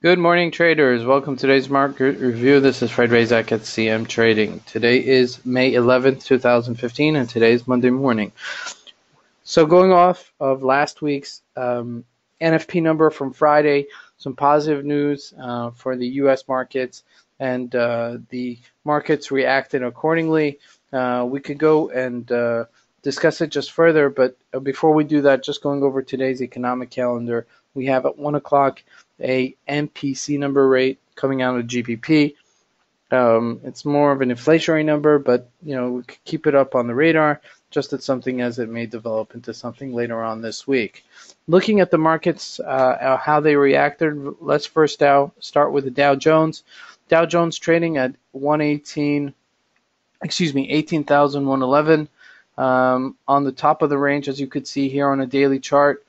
Good morning, traders. Welcome to today's market review. This is Razak at CMTrading. Today is May 11th, 2015, and today is Monday morning. So going off of last week's NFP number from Friday, some positive news for the U.S. markets, and the markets reacted accordingly. We could go and discuss it just further, but before we do that, just going over today's economic calendar, we have at 1 o'clock a MPC number rate coming out of GBP. It's more of an inflationary number, but we could keep it up on the radar, just as something as it may develop into something later on this week. Looking at the markets, how they reacted, let's first start with the Dow Jones. Dow Jones trading at 18,111 on the top of the range, as you could see here on a daily chart.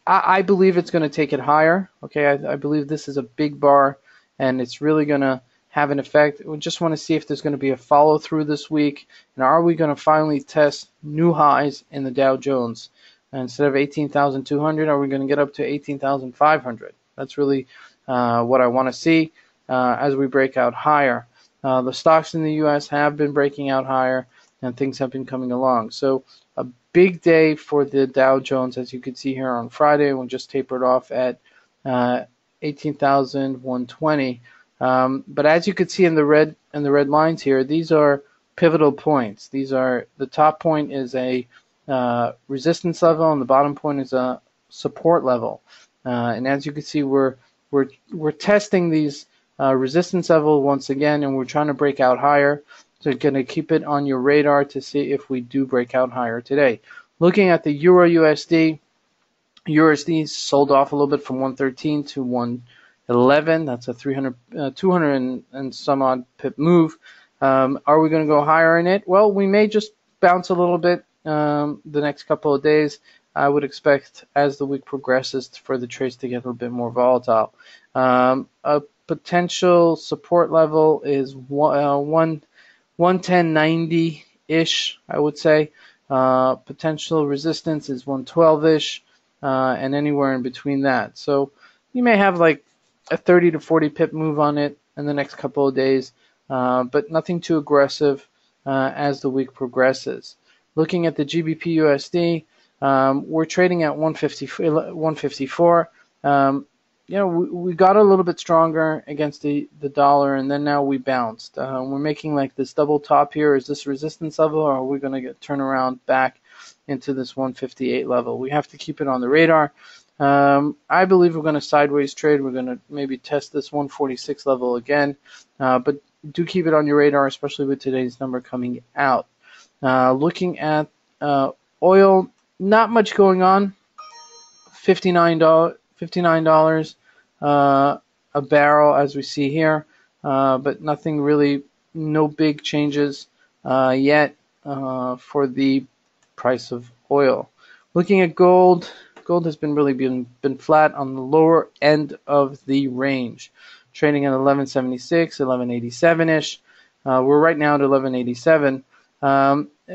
I believe it's going to take it higher. Okay, I believe this is a big bar, and it's really going to have an effect. We just want to see if there's going to be a follow through this week, and are we going to finally test new highs in the Dow Jones? And instead of 18,200, are we going to get up to 18,500? That's really what I want to see as we break out higher. The stocks in the U.S. have been breaking out higher, and things have been coming along. So a big day for the Dow Jones, as you can see here on Friday. We just tapered off at 18,120. But as you can see in the red lines here, these are pivotal points. These are, the top point is a resistance level, and the bottom point is a support level. And as you can see, we're testing these resistance level once again, and we're trying to break out higher. So you're going to keep it on your radar to see if we do break out higher today. Looking at the EURUSD, USD sold off a little bit from 113 to 111. That's a 200 and some odd pip move. Are we going to go higher in it? Well, we may just bounce a little bit the next couple of days. I would expect as the week progresses for the trades to get a little bit more volatile. A potential support level is 110.90-ish, I would say. Potential resistance is 112-ish, and anywhere in between that. So you may have like a 30 to 40 pip move on it in the next couple of days, but nothing too aggressive as the week progresses. Looking at the GBPUSD, we're trading at 154. We got a little bit stronger against the dollar, and then now we bounced. We're making like this double top here. Is this resistance level, or are we going to turn around back into this 158 level? We have to keep it on the radar. I believe we're going to sideways trade. We're going to maybe test this 146 level again, but do keep it on your radar, especially with today's number coming out. Looking at oil, not much going on. $59 a barrel, as we see here, but nothing really, no big changes yet for the price of oil. Looking at gold, gold has been flat on the lower end of the range, trading at 1176, 1187-ish. We're right now at 1187.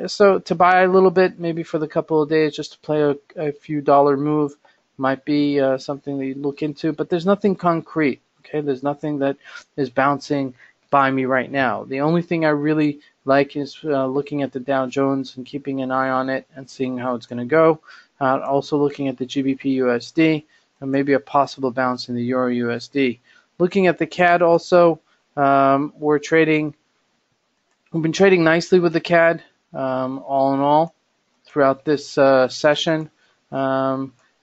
So to buy a little bit, maybe for the couple of days, just to play a few dollar move, might be something that you look into, but there's nothing concrete. Okay, there's nothing that is bouncing by me right now. The only thing I really like is looking at the Dow Jones and keeping an eye on it and seeing how it's going to go. Also looking at the GBPUSD and maybe a possible bounce in the EURUSD. Looking at the CAD also, we've been trading nicely with the CAD all in all throughout this session.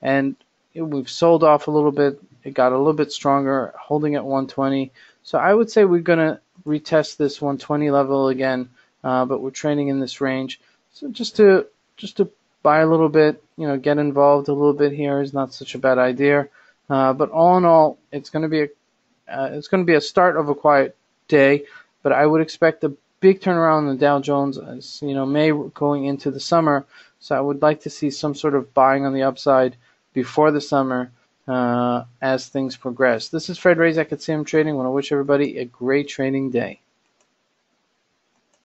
And we've sold off a little bit. It got a little bit stronger, holding at 120. So I would say we're going to retest this 120 level again, but we're trading in this range. So just to buy a little bit, get involved a little bit here is not such a bad idea. But all in all, it's going to be a start of a quiet day. But I would expect a big turnaround in the Dow Jones, as May going into the summer. So I would like to see some sort of buying on the upside before the summer as things progress. This is Razak at CMTrading. I want to wish everybody a great trading day.